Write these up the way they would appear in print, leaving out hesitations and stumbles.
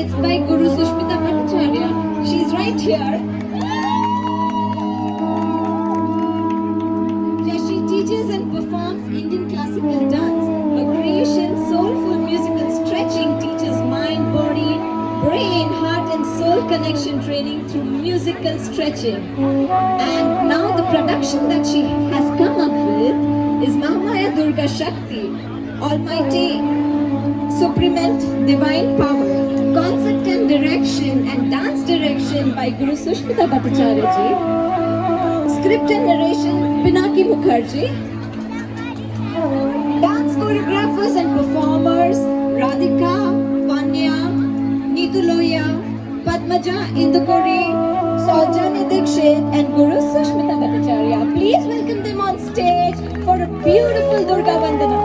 It's by Guru Sushmita Bhattacharya. She's right here. She teaches and performs Indian classical dance. Her creation, soulful musical stretching, teaches mind, body, brain, heart and soul connection training through musical stretching. And now the production that she has come up with is Mahamaya Durga Shakti, Almighty, Supremate Divine Power. Concept and direction and dance direction by Guru Sushmita Bhattacharya ji. Script and narration Pinaki Mukherjee. Dance choreographers and performers Radhika, Vanya, Neetu Lohia, Padmaja Indukuri, Saujanya Dikshit and Guru Sushmita Bhattacharya. Please welcome them on stage for a beautiful Durga Vandana.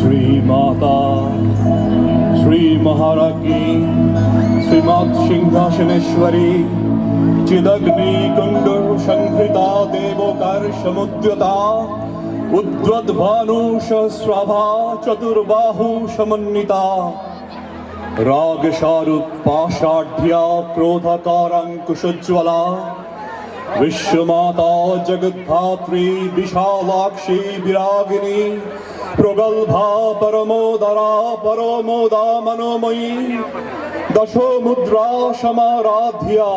Shri Mata Shri महाराज्ञी श्रीमत् Simhasaneshwari चिदग्नि कुंड संहृता देवोकर्षमुद्यता उद्वद्भानु सहस्राभा चतुर्बाहु समन्विता रागशारुत पाषाढ्या क्रोधकारांकुशोज्ज्वला विश्वमाता जगद्धात्री विशालाक्षी विरागिनी प्रगल्भा परमोदरा परमोदा मनोमयी दशो मुद्रा समाराध्या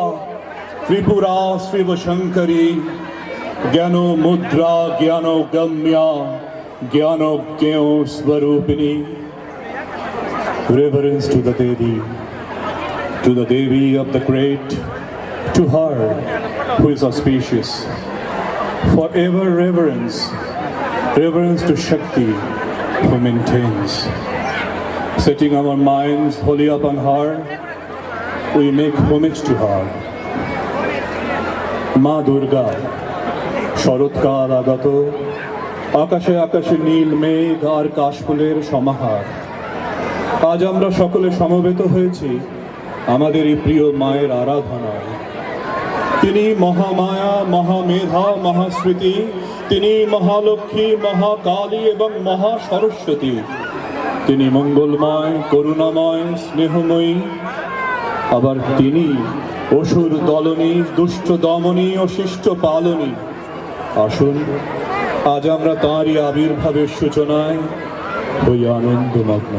त्रिपुरा शिवशंकरी ज्ञानो मुद्रा ज्ञानो गम्या ज्ञानो ज्ञो स्वरूपिणी. Reverence to the Devi of the great, to her who is auspicious. Forever reverence to Shakti who maintains. Setting our minds wholly upon her, we make homage to her. Ma Durga, শরৎকাল আগত আকাশে আকাশে নীল মেঘ আর কাশফুলের সমাহার। আজ আমরা সকলে সমবেত হয়েছি আমাদের এই প্রিয় মায়ের আরাধনায়। তিনি মহামায়া, মহামেধা, মহাস্মৃতি, তিনি মহালক্ষ্মী, মহাকালী এবং মহাসরস্বতী। তিনি মঙ্গলময়, করুণাময়, স্নেহময়ী। আবার তিনি অসুর দলনী, দুষ্ট দমনী ও শিষ্ট পালনী। আসুন আজ আমরা তাঁরই আবির্ভাবের সূচনায় হই আনন্দমগ্ন।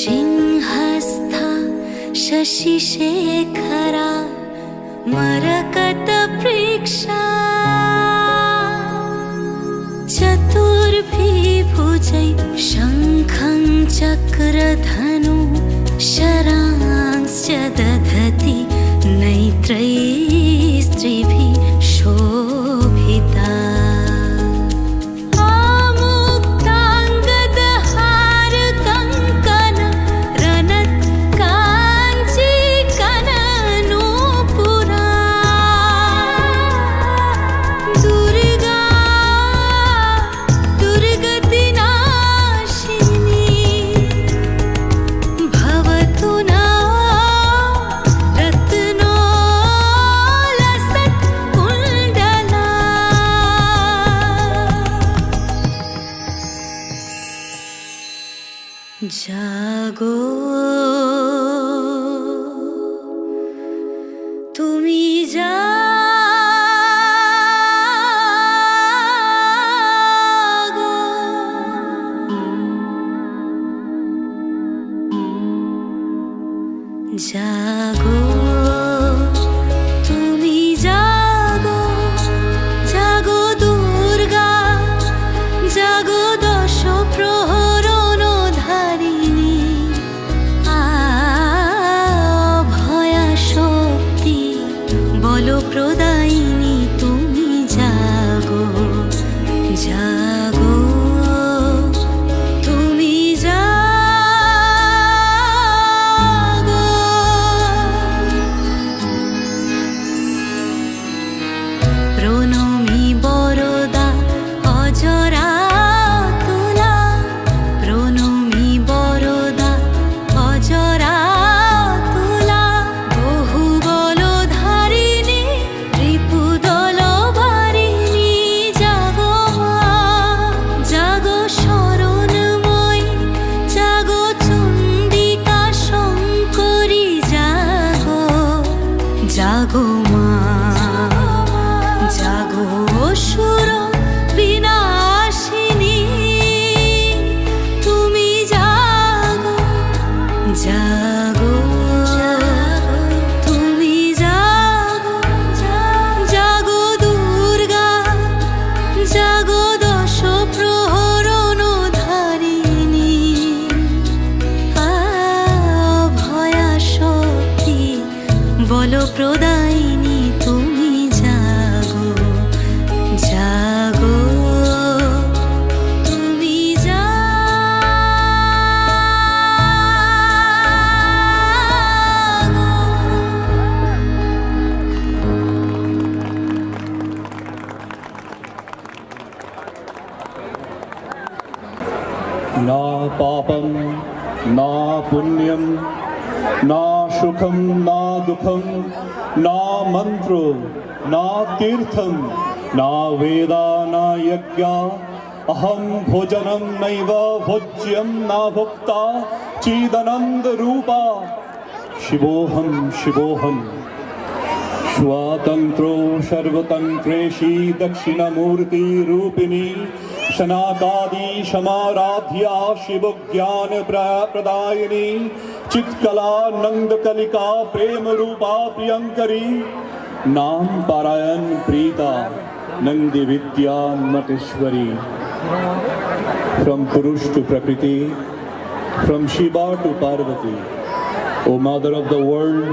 सिंहस्था शशिशेखरा मरकतप्रेक्षा चतुर्भिर्भुजै शङ्खं चक्रधनु शरांश्च दधति नै জাগো তুমি জাগো জাগো দুর্গা জাগো দশ প্রহরণ ধারিণী ভয়া শক্তি বল প্রদায়িনী তুমি জাগো জাগো তুমি জাগো প্রণমী বরদা অজরা তুলা প্রণমী বরদা অজরা তুলা বহু বল ধারিণী রিপুদল বারিণী জাগো মা জাগো শরণময়ী জাগো চণ্ডিকা শঙ্করী জাগো জাগো মা জাগো অসুর বিনাশিনী তুমি জাগো জাগো তুমি জাগো জাগো দুর্গা জাগো দশ প্রহরণ ধারিণী ভয়া শক্তি বল প্রদায়িনী তুমি জাগো জাগো তুমি ना पापं ना पुण्यं ना सुखं ना दुःखं ना मन्त्रो ना तीर्थं ना वेदा ना यज्ञा अहं भोजनं नैव भोज्यं न भोक्ता चिदानन्दरूपा शिवोऽहं शिवोऽहं स्वातन्त्रो सर्वतन्त्रेशी दक्षिणमूर्तिरूपिणी शनाकादि समाराध्या शिवज्ञान प्रदायिनी चित्कला नंदकलिका प्रेम रूपा प्रियंकरी नाम पारायण प्रीता नंदी विद्या Nateshwari from Purush to Prakriti, from Shiva to Parvati, O Mother of the world,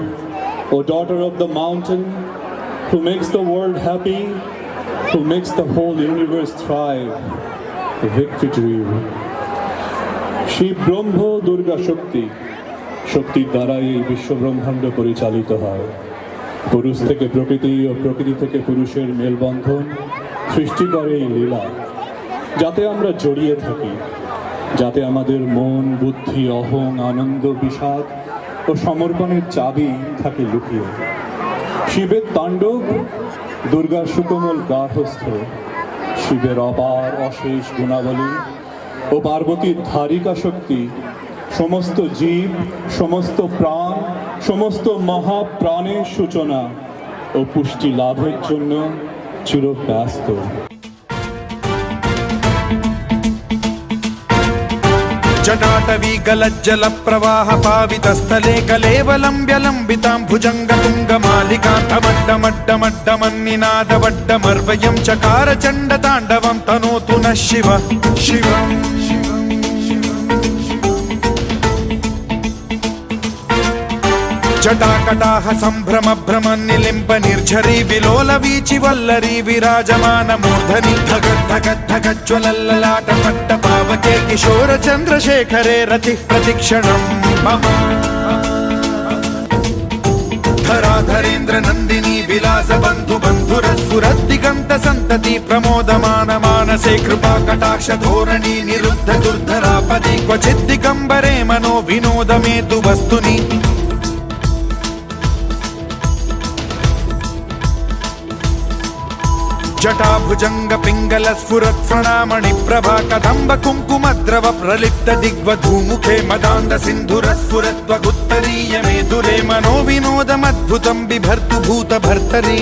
O daughter of the mountain, who makes the world happy, who makes the whole universe thrive, victory to you. Shiva ব্রহ্ম দুর্গা শক্তি শক্তির দ্বারাই এই বিশ্ব ব্রহ্মাণ্ড পরিচালিত হয়। পুরুষ থেকে প্রকৃতি ও প্রকৃতি থেকে পুরুষের মেলবন্ধন সৃষ্টি করে এই লীলা, যাতে আমরা জড়িয়ে থাকি, যাতে আমাদের মন বুদ্ধি অহং আনন্দ বিষাদ ও সমর্পণের চাবি থাকে লুকিয়ে। শিবের তাণ্ডব দুর্গার সুকোমল গার্হস্থ, শিবের অপার অশেষ গুণাবলী ও পার্বতীর ধারিকা শক্তি সমস্ত জীব সমস্ত প্রাণ সমস্ত মহাপ্রাণের সূচনা ও পুষ্টি লাভের জন্য চিরব্যস্ত। जटाटवी गलज्जल प्रवाह पावित स्थले कलेवलम्ब्य लम्बितां भुजंग तुंग मालिकान्तमड्डमड्डमड्डमन्निनादवड्डमर्वयं चकार चण्ड ताण्डवं तनोतु नः शिव शिवम् जटाकटाह सम्भ्रम भ्रम निलिम्ब निर्झरी विलोल वीचि वल्लरी विराजमान मूर्धनि धगत् धगत् धगज्ज्वलल्ललाट पट्ट पावके किशोर चन्द्रशेखरे रतिः प्रतिक्षणं मम धराधरेन्द्र नन्दिनी विलास बन्धु बन्धुरस्फुरद्दिगन्त सन्तति प्रमोदमान मानसे कृपा कटाक्ष धोरणी निरुद्ध दुर्धरापदि क्वचित् दिगम्बरे मनो विनोद मे तु वस्तुनि जटाभुजंग पिंगल स्फुरत् प्रणामणि प्रभा कदम्ब कुङ्कुमद्रव प्रलिप्त दिग्वधूमुखे मदान्द सिन्धुर स्फुरत्वगुत्तरीय मेधुरे मनो विनोदमद्भुतं बिभर्तु भूत भर्तरि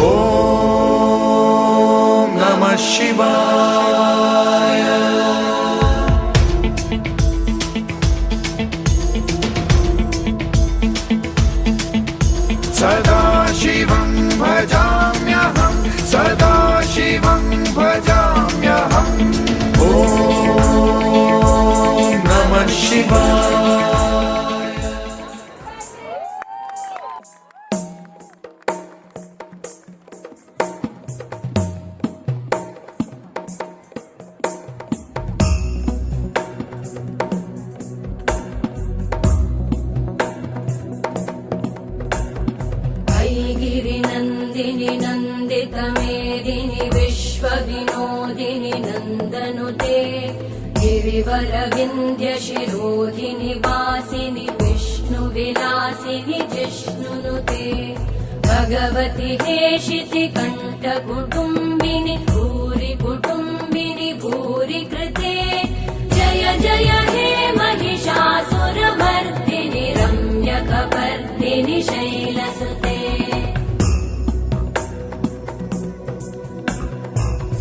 ॐ नमः शिवाय। शिवाय। गिरिनन्दिनि नन्दितमेदिनि विश्वविनोदिनि नन्दनुते गिरिवरविन्ध्यशिरोधिनि वासिनि विष्णुविलासिनि जिष्णुनुते भगवति हेशिति कण्ठकुटुम्बिनि भूरि कुटुम्बिनि भूरि कृते जय जय हे महिषासुरमर्दिनि रम्यकपर्दिनि शैलसुते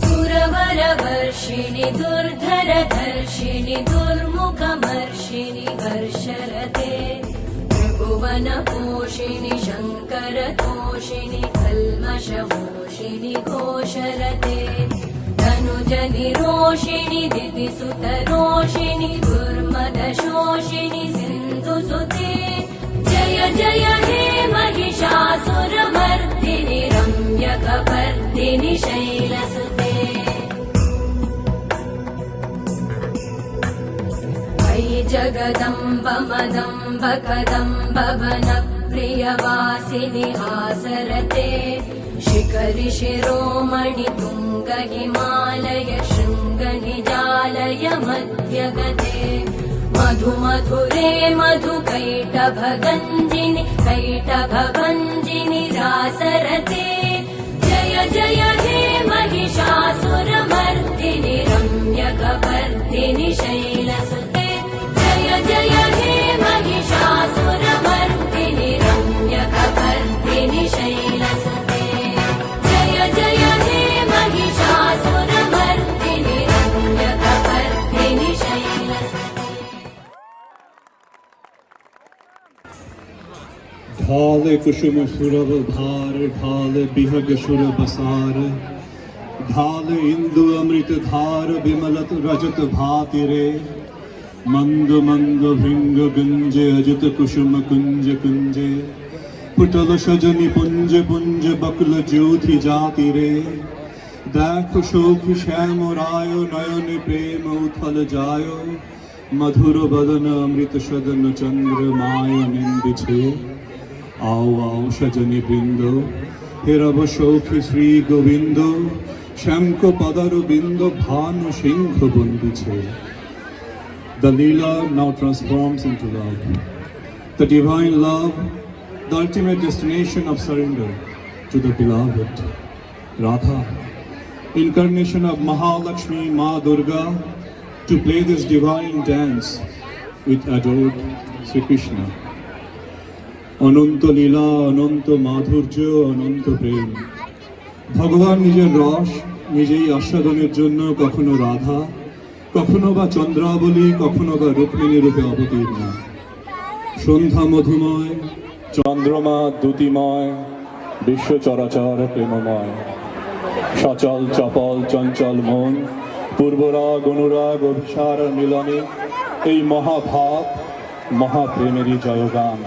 सुरवरवर्षिणि दुर्धरधर्षिणि दुर्मुखमर्षिणि हर्षरते त्रिभुवनपोषिणि शङ्करतोषिणि कल्मषमोषिणि घोषरते तनुजनिरोषिणि दितिसुतरोषिणि दुर्मदशोषिणि सिन्धुसुते जय जय हे महिषासुरमर्दिनि रम्यकपर्दिनि शैलसुते अयि जगदम्ब मदम्ब कदम्ब वनप्रियवासिनि आसरते शिखरि शिरोमणि तुङ्ग हिमालय शृङ्ग निजालय मध्यगते मधु मधुरे मधु कैटभगञ्जिनि कैटभभञ्जिनि रासरते जय जय हे महिषासुरमर्दिनि रम्यकपर्दिनि शैलसुते जय जय हे महिषासुरमर्दिनि रम्यकपर्दिनि शैलसुते जय जय हे महिषासुरमर्दिनि रम्यकपर्दिनि शैलसुते। ढाल कुसुम सुरभ भार ढाल बिहग सुर बसार ढाल इंदु अमृत धार विमलत रजत भातिरे मंद मंद भृंग गुंजे अजित कुसुम कुंज कुंजे पुटल सजनी पुंज पुंज बकुल ज्योति जाति रे देखो शोक श्याम रायो नयन प्रेम उथल जायो मधुर बदन अमृत सदन चंद्र माय निंदिछे आओ आओ सजनी बृंदो हेरब सौखी श्री गोविंद श्यामक पदर बिंद Bhanu Singh बंदिछे। The Leela now transforms into love. The divine love, the ultimate destination of surrender to the beloved. Radha, incarnation of Mahalakshmi, Ma Durga, to play this divine dance with adored Sri Krishna. অনন্ত লীলা অনন্ত মাধুর্য অনন্ত প্রেম ভগবান নিজের রস নিজেই আস্বাদনের জন্য কখনো রাধা কখনো বা চন্দ্রাবলী কখনো বা রুক্মিণী রূপে অবতীর্ণ সন্ধ্যা মধুময় চন্দ্রমা দ্যুতিময় বিশ্ব চরাচর প্রেমময় সচল চপল চঞ্চল মন পূর্বরাগ অনুরাগ অভিসার মিলনে এই মহাভাব মহাপ্রেমেরই জয়গান।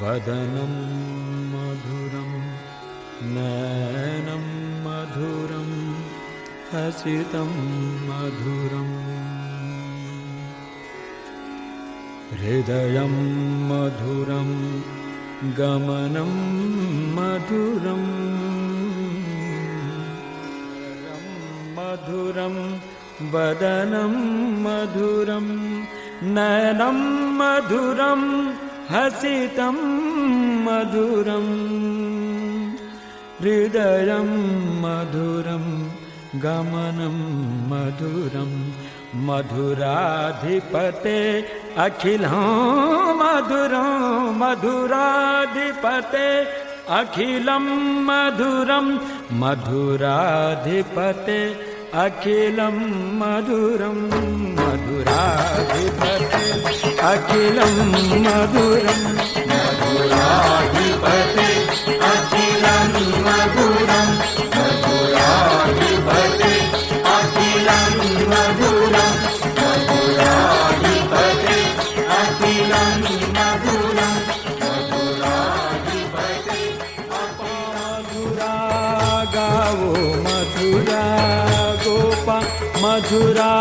वदनं मधुरं नयनं मधुरं हसितं मधुरम् हृदयं मधुरं गमनं मधुरं मधुरं वदनं मधुरं नयनं मधुरं हसितं मधुरं हृदयं मधुरं गमनं मधुरं मधुराधिपते अखिलं मधुरं मधुराधिपते अखिलं मधुरं मधुराधिपते अखिलं मधुरं मधुराधिपते अखिलं मधुरं मधुराधिपते अखिलं मधुरं मधुराधिपते अखिलं मधुरं मधुराधिपते अखिलं मधुरं मधुराधिपते मधुरा गावो मधुरा गोपा मधुरा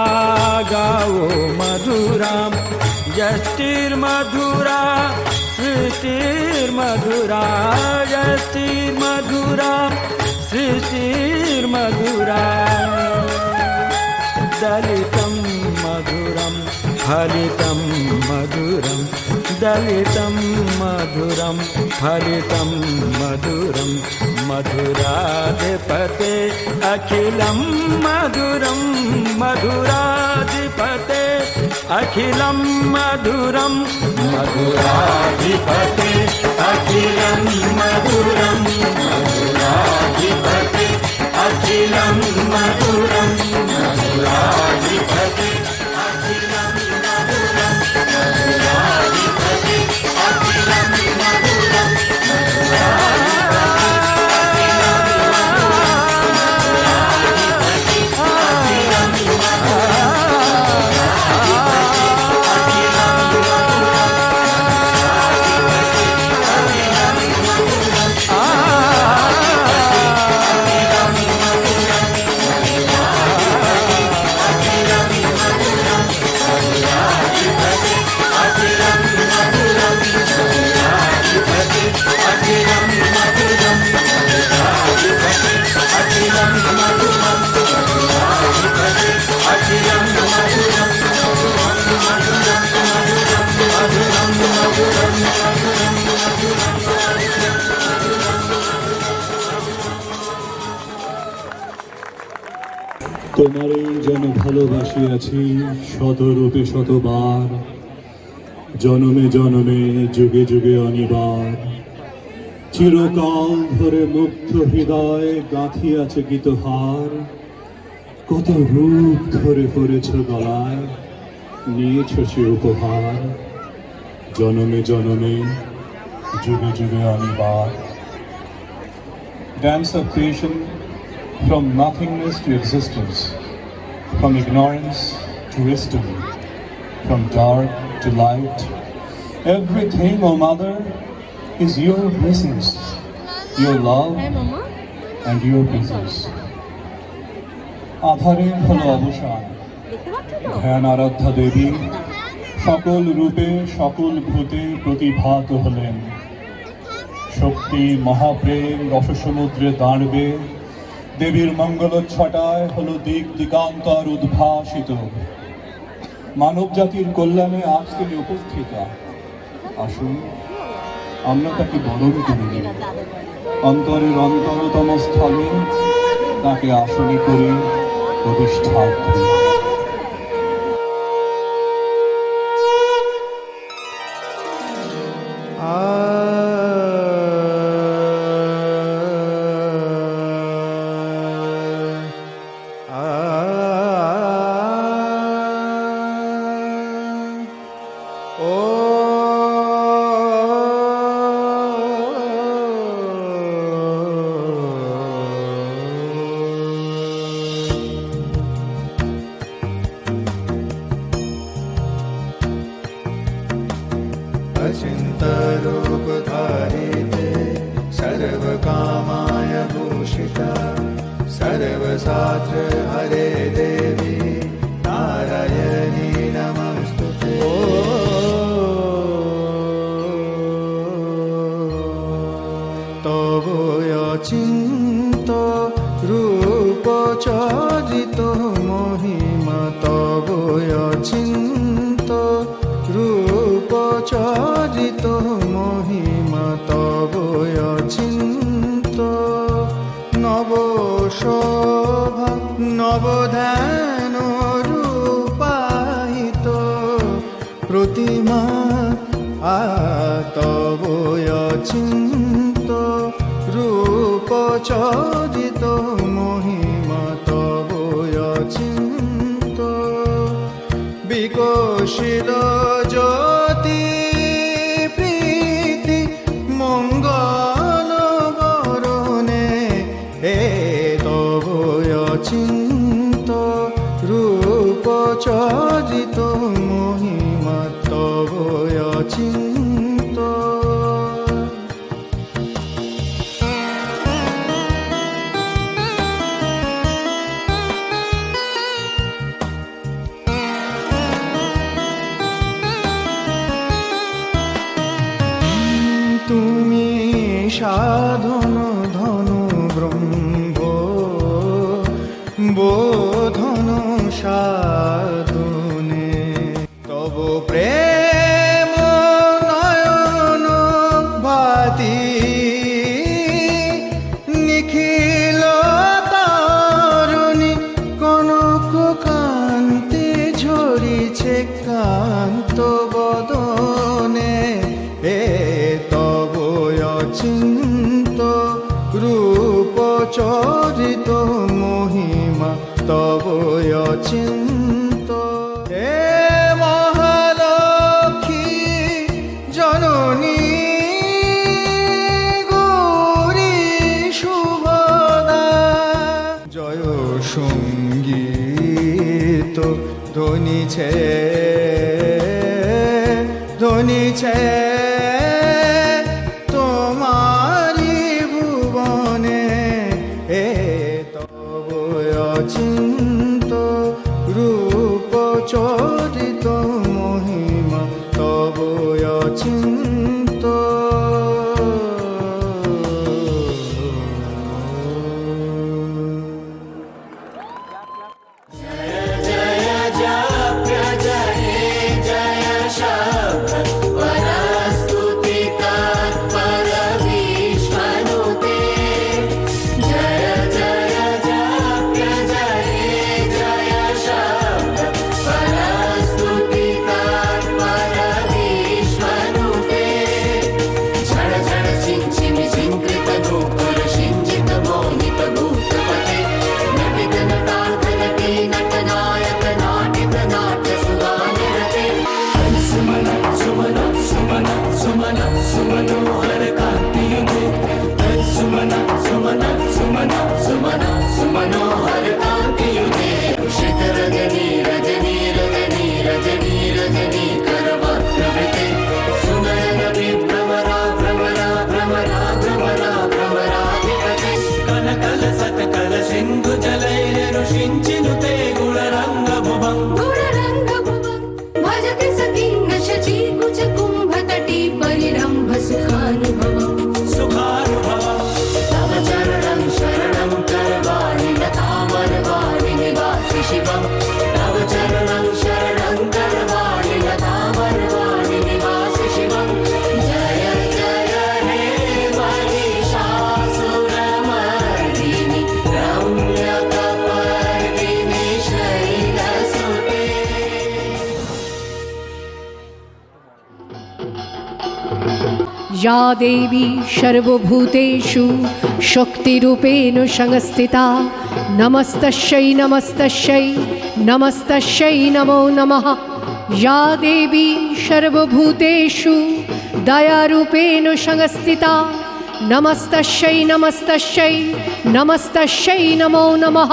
गावो मधुरां यष्टिर्मधुरा सृष्टिर्मधुरा यष्टिर्मधुरा सृष्टिर्मधुरा दलितं मधुरं फलितं मधुरं दलितं मधुरं फलितं मधुरं मधुराधिपते अखिलं मधुरं मधुराधिपते अखिलं मधुरं मधुराधिपते अखिलं मधुरं मधुराधिपते अखिलं मधुरं मधुराधिपते अखिलं मधुरं मधुराधिपते अखिलं मधुरं তোমারই যেন ভালোবাসিয়াছি শতরূপে শতবার জনমে জনমে যুগে যুগে অনিবার চিরকাল ধরে মুগ্ধ হৃদয় গাঁথিয়াছে গীতহার কত রূপ ধরে পড়েছ গলায় নিয়েছ সে উপহার জনমে জনমে যুগে যুগে অনিবার Dance of creation from nothingness to existence, from ignorance to wisdom, from dark to light. Everything, O Mother, is your presence, your love and your presence. আধারের হলো অবসান ধ্যান আরাধ্যা দেবী সকল রূপে সকল ভূতে প্রতিভাত হলেন শক্তি মহাপ্রেম রসসমুদ্রে দাঁড়বে দেবীর মঙ্গলচ্ছটায় হলো দিক দিগান্তর উদ্ভাসিত মানব জাতির কল্যাণে আজ তিনি উপস্থিতা আসুন আমরা তাকে বরণ করে নিই অন্তরের অন্তরতম স্থলে তাকে আসনে করে প্রতিষ্ঠা করি अचिन्तरूपधारिते सर्वकामाय भूषिता सर्वशास्त्र हरे देवी नारायणी नमस्तुते অচিন্ত রূপ চরিত মহিমা তব অচিন্ত রূপ চরিত মহিমা তব অচিন্ত নব শোভা নবধ্যান রূপায়িত প্রতিমা তব অচিন্ত রূপ চরিত মহিমা তব অচিন্ত বিকশিত জ্যোতি প্রীতি মঙ্গল বরণে হে তব অচিন্ত রূপ চরিত মহিমা তব অচিন্ত তুমি সাধন ধনু ব্রহ্ম বোধন সাধনে তব প্রেম নয়ন ভাতি নিখিল তারণী কনক কান্তি ঝরিছে কান্ত বদনে হে তব অচিন্ত রূপ চরিত মহিমা তব অচিন্ত হে মহালক্ষ্মী জননী গৌরী শুভদা জয় সঙ্গীত ধ্বনিছে ধ্বনিছে তোমারি ভুবনে হে তব অচিন্ত রূপ চরিত মহিমা তব অচিন্ত भजते सखिन्न शची कुच कुम्भतटी परिरम्भ सुखानुभवम् तव चरणं शरणं करवाणि लतामरवाणि निवासि शिवम् तव चरणं शरणं करवाणि लतामरवाणि निवासि शिवम् जय जय हे महिषासुरमर्दिनि रम्यकपर्दिनि शैलसुते या देवी सर्वभूतेषु शक्तिरूपेण संस्थिता नमस्तस्यै नमस्तस्यै नमस्तस्यै नमो नमः या देवी सर्वभूतेषु दयारूपेण संस्थिता नमस्तस्यै नमस्तस्यै नमस्तस्यै नमो नमः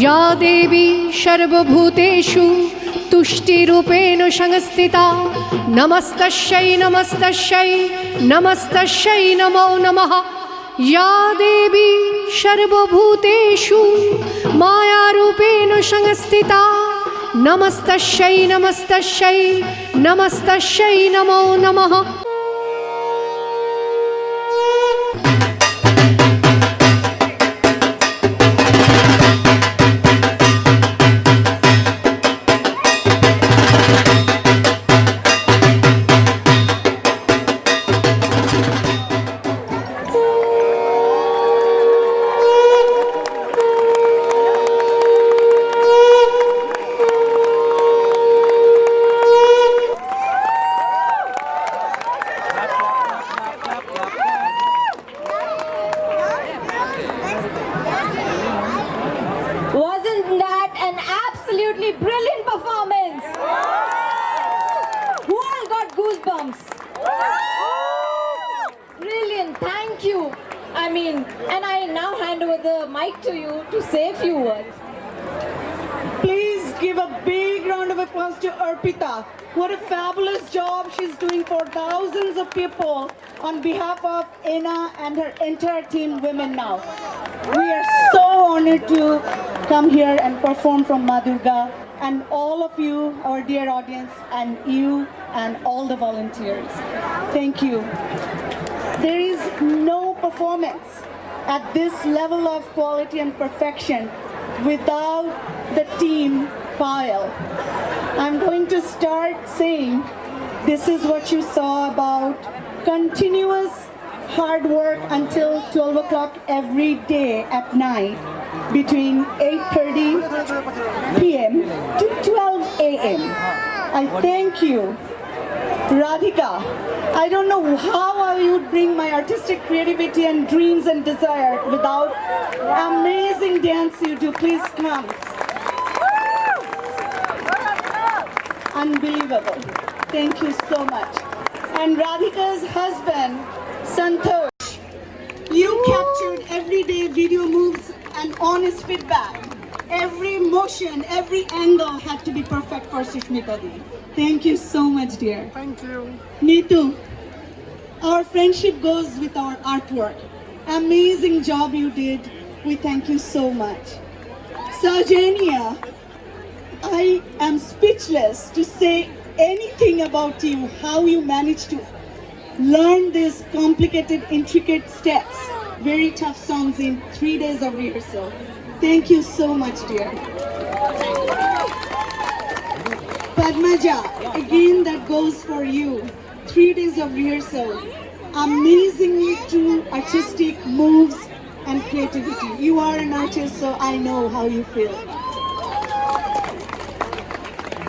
या देवी सर्वभूतेषु तुष्टिरूपेण संस्थिता नमस्तस्यै नमस्तस्यै नमस्तस्यै नमो नमः या देवी सर्वभूतेषु मायारूपेण संस्थिता नमस्तस्यै नमस्तस्यै नमस्तस्यै नमो नमः thank you. And I now hand over the mic to you to say a few words. Please give a big round of applause to Arpita. What a fabulous job she's doing for thousands of people on behalf of Anna and her entire team, Women Now. We are so honored to come here and perform from Ma Durga, and all of you, our dear audience, and you and all the volunteers. Thank you. There is no performance at this level of quality and perfection without the team pile. I'm going to start saying this is what you saw about continuous hard work until 12 o'clock every day at night between 8:30 p.m. to 12 a.m. I thank you. Radhika, I don't know how I would bring my artistic creativity and dreams and desire without amazing dance you do. Please come. Unbelievable. Thank you so much. And Radhika's husband, Santosh, you captured everyday video moves and honest feedback. Every motion, every angle had to be perfect for Sushmita Di. Thank you so much, dear. Thank you. Neetu, our friendship goes with our artwork. Amazing job you did. We thank you so much. Sajania, I am speechless to say anything about you, how you managed to learn these complicated, intricate steps. Very tough songs in 3 days of rehearsal. Thank you so much, dear. Padmaja, again that goes for you. 3 days of rehearsal. Amazingly true artistic moves and creativity. You are an artist, so I know how you feel.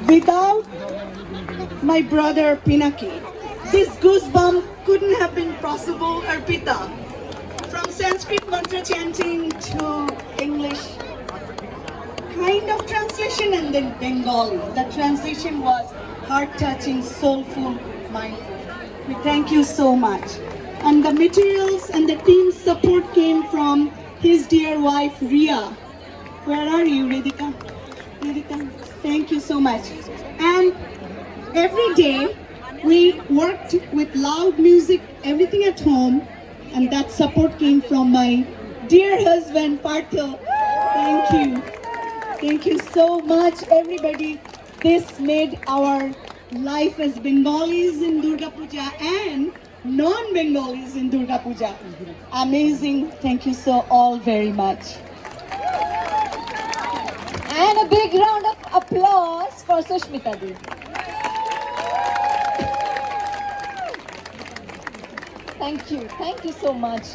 Without my brother Pinaki, this goosebump couldn't have been possible, Arpita. From Sanskrit mantra chanting to English kind of translation and then Bengali. The translation was heart-touching, soulful, mindful. We thank you so much. And the materials and the team's support came from his dear wife, Ria. Where are you, Radhika? Radhika, thank you so much. And every day, we worked with loud music, everything at home, and that support came from my dear husband, Partho. Thank you. Thank you so much, everybody. This made our life as Bengalis in Durga Puja and non-Bengalis in Durga Puja amazing. Thank you so all very much. And a big round of applause for Sushmita Di. Thank you so much.